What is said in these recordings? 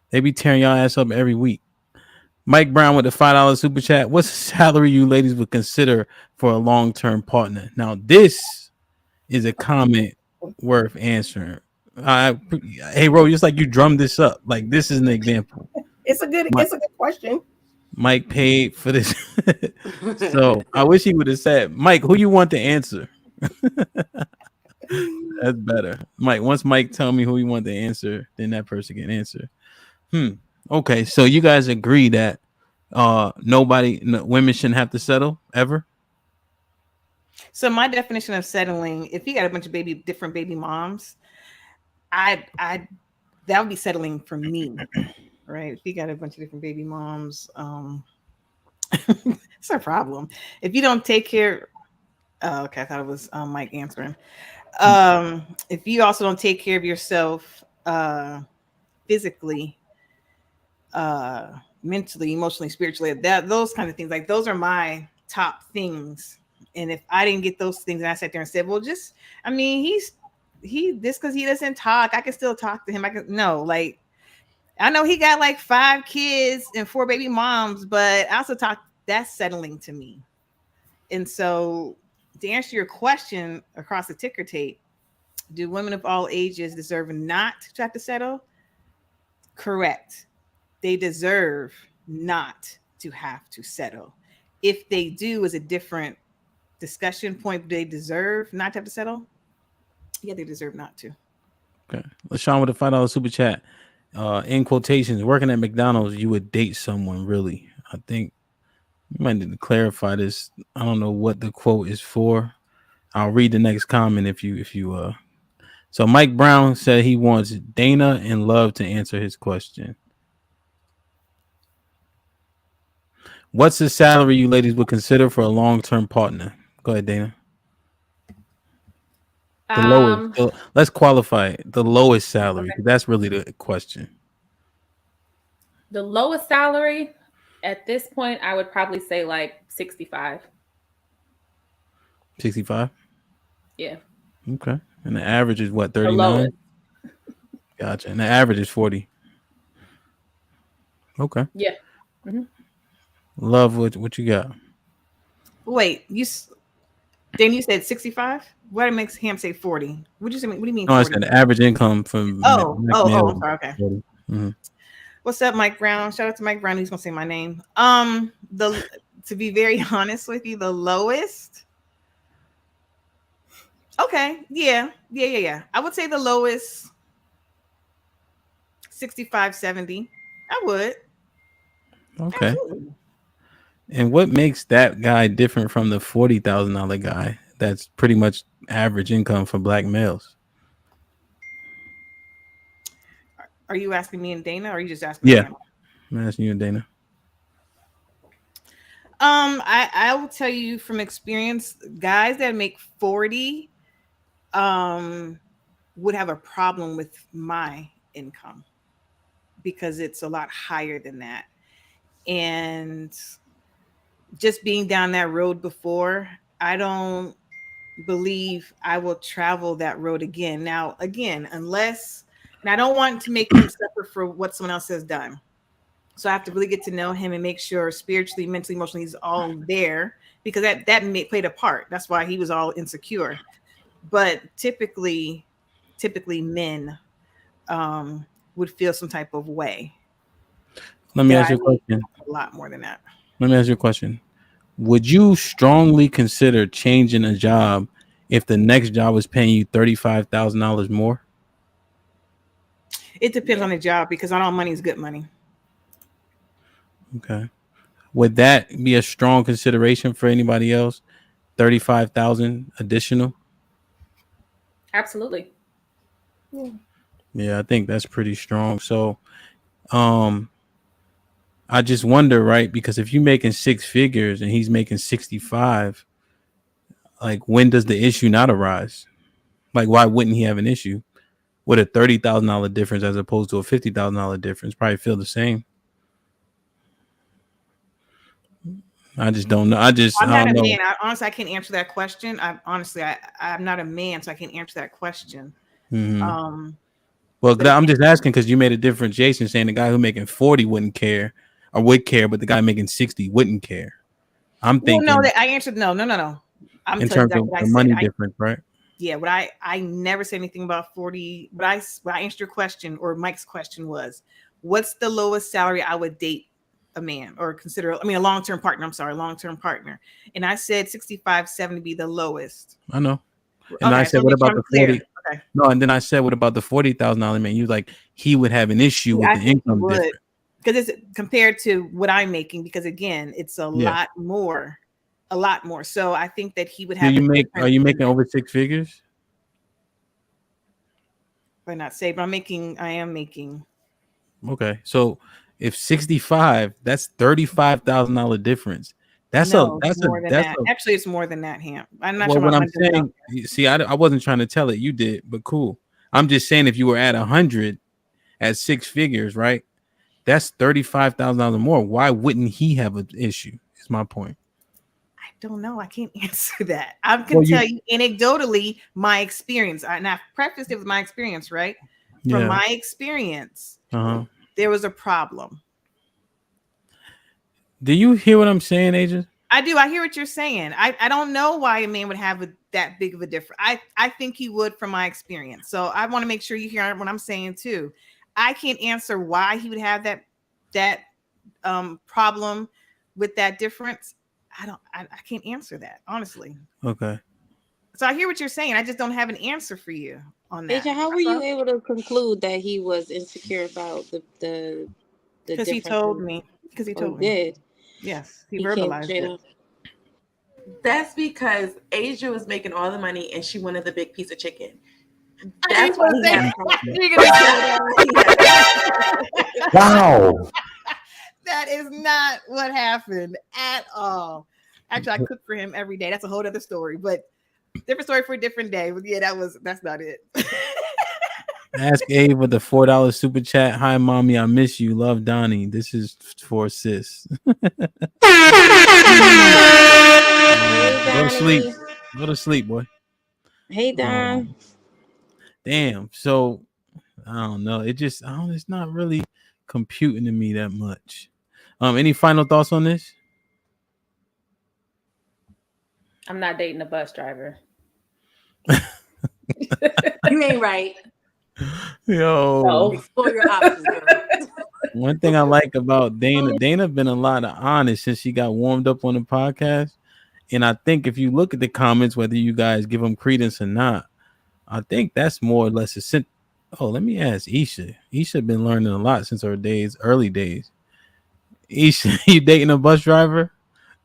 They be tearing y'all ass up every week. Mike Brown with the $5 super chat. What's the salary you ladies would consider for a long term partner? Now, this is a comment worth answering. Hey, Ro, just like you drummed this up. Like this is an example. It's a good Mike, it's a good question. Mike paid for this, so I wish he would have said, "Mike, who you want to answer?" That's better, Mike. Once Mike tell me who you want to answer, then that person can answer. Hmm. Okay, so you guys agree that women shouldn't have to settle ever. So my definition of settling, if you got a bunch of different baby moms, I that would be settling for me, right? If you got a bunch of different baby moms, it's a problem. If you don't take care, oh, okay, I thought it was Mike answering. If you also don't take care of yourself, physically, mentally, emotionally, spiritually, those kind of things, like those are my top things. And if I didn't get those things and I sat there and said, well, just, I mean, he this because he doesn't talk, I can still talk to him. I can no, like I know he got like 5 kids and 4 baby moms, but I also talk that's settling to me. And so to answer your question across the ticker tape, do women of all ages deserve not to have to settle? Correct. They deserve not to have to settle. If they do, is a different discussion point. They deserve not to have to settle. Yeah, they deserve not to. Okay, LaShawn with a $5 super chat. In quotations, working at McDonald's, you would date someone. Really, I think you might need to clarify this. I don't know what the quote is for. I'll read the next comment if you. So Mike Brown said he wants Dana and Love to answer his question. What's the salary you ladies would consider for a long term partner? Go ahead, Dana. The lowest. Um, Let's qualify it. The lowest salary. okay. That's really the question. The lowest salary at this point, I would probably say like 65. 65. Yeah, Okay. And the average is what, the lowest. 39? Gotcha. And the average is 40. Okay. Yeah. Hmm. Love, what you got? Wait, then you said 65? What makes him say 40? What do you mean No, I 40? said the average income from I'm male. sorry. Okay. Mm-hmm. What's up, Mike Brown? Shout out to Mike Brown. He's gonna say my name. The to be very honest with you, the lowest. Okay, yeah. I would say the lowest 65, 70. I would. Okay. Absolutely. And what makes that guy different from the $40,000 guy? That's pretty much average income for black males. Are you asking me and Dana, or are you just asking Yeah, Dana? I'm asking you and Dana. I will tell you from experience, guys that make 40 would have a problem with my income because it's a lot higher than that. And just being down that road before, I don't believe I will travel that road again. Now, again, unless, and I don't want to make him suffer for what someone else has done. So I have to really get to know him and make sure spiritually, mentally, emotionally, he's all there because played a part. That's why he was all insecure. But typically men would feel some type of way. Let me ask Guy you a question. a lot more than that. Let me ask you a question. Would you strongly consider changing a job if the next job was paying you $35,000 more? It depends Yeah. on the job because not all money is good money. Okay. Would that be a strong consideration for anybody else? 35,000 additional? Absolutely. Yeah, I think that's pretty strong. So, um, I just wonder, right? Because if you're making 6 figures and he's making 65, like when does the issue not arise? Like, why wouldn't he have an issue with a $30,000 difference as opposed to a $50,000 difference? Probably feel the same. I just don't know. I'm I not don't a know. man. I can't answer that question. I'm not a man, so I can't answer that question. Hmm. Um, Well, But I'm again, just asking because you made a differentiation saying the guy who making 40 wouldn't care or would care, but the guy making 60 wouldn't care. I'm well, no, thinking that I answered no, no, no, no. I'm in telling you terms exactly of what I the said. money difference, right? What I never said anything about 40. What I answered your question, or Mike's question, was what's the lowest salary I would date a man or consider, I mean, a long-term partner. I'm sorry, long-term partner. And I said 65, 70 be the lowest. I know. And I Okay, so said, what make sure about I'm the clear. 40? Okay. No, and then I said, what about the $40,000 man? You was like, he would have an issue with I the think he income would, difference. because it's compared to what I'm making, because again, it's a Yeah. lot more, a lot more. So I think that he would Do have a you make? Are different, you making over 6 figures? if I not say, but I am making. Okay, so if 65, that's $35,000 difference. No, it's more than That's that. a Actually, it's more than that, Ham. I'm not well. sure What about I'm hundreds out saying, see, I wasn't trying to tell it. You did, but cool. I'm just saying if you were at 100 at 6 figures, right? That's $35,000 more. Why wouldn't he have an issue? Is my point. I don't know. I can't answer that. I can Well, tell you, you anecdotally my experience. And I prefaced it with my experience, right? From yeah. my experience, Uh huh. there was a problem. Do you hear what I'm saying, Agent? I do. I hear what you're saying. I don't know why a man would have that big of a difference. I think he would from my experience. So I want to make sure you hear what I'm saying too. I can't answer why he would have that problem with that difference. I can't answer that honestly. Okay. So I hear what you're saying. I just don't have an answer for you on that. Asia, how were That's you all. able to conclude that he was insecure about the Because he difference? told me. Because he Oh, he told me. did. Yes, he He came verbalized straight it. up. That's because Asia was making all the money and she wanted the big piece of chicken. I knew you That's why were he gonna had say- a problem. you're gonna say that. Wow. That is not what happened at all. Actually, I cook for him every day. That's a whole other story, but different story for a different day. But yeah, that's not it. Ask Abe with the $4 super chat. Hi, mommy, I miss you. Love, Donnie. This is for sis. Hey, Go to sleep. Donnie. Go to sleep, boy. Hey, Don. Damn. So I don't know. It's not really computing to me that much. Any final thoughts on this? I'm not dating a bus driver. You ain't right. Yo, No. Explore your options, girl. one thing I like about Dana been a lot of honest since she got warmed up on the podcast. And I think if you look at the comments, whether you guys give them credence or not, I think that's more or less a Oh, let me ask Isha. Isha been learning a lot since her early days. Isha, you dating a bus driver?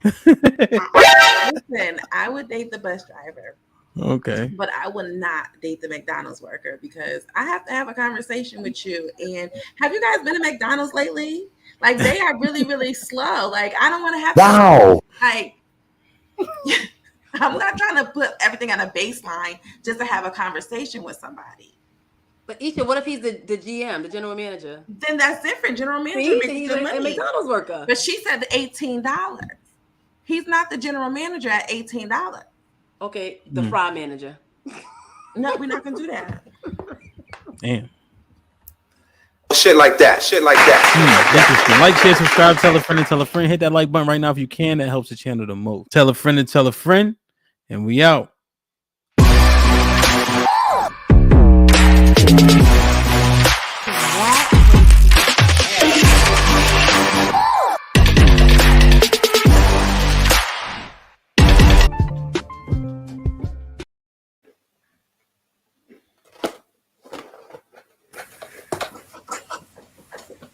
Listen, I would date the bus driver, Okay. but I would not date the McDonald's worker because I have to have a conversation with you. And have you guys been to McDonald's lately? Like they are really, really slow. Like I don't want to have Wow. like I'm not trying to put everything on a baseline just to have a conversation with somebody. But Isha, what if he's the GM, the general manager? Then that's different. General manager See, makes he's good a money. McDonald's worker. But she said $18. He's not the general manager at $18. Okay, the fry manager. No, we're not gonna do that. Damn. Shit like that. Shit like that. Interesting. Like, share, subscribe, tell a friend, and tell a friend. Hit that like button right now if you can. That helps the channel the most. Tell a friend and tell a friend. And we out.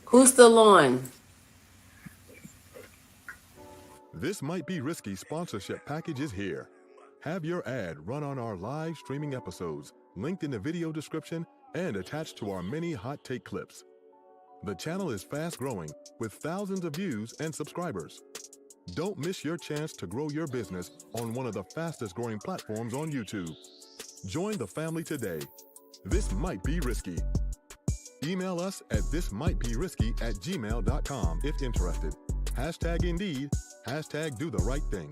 Who's still on? This Might Be Risky sponsorship package is here. Have your ad run on our live streaming episodes, linked in the video description and attached to our many hot take clips. The channel is fast growing with thousands of views and subscribers. Don't miss your chance to grow your business on one of the fastest growing platforms on YouTube. Join the family today. This might be risky. Email us at thismightberisky@gmail.com if interested. #Indeed, #do the right thing.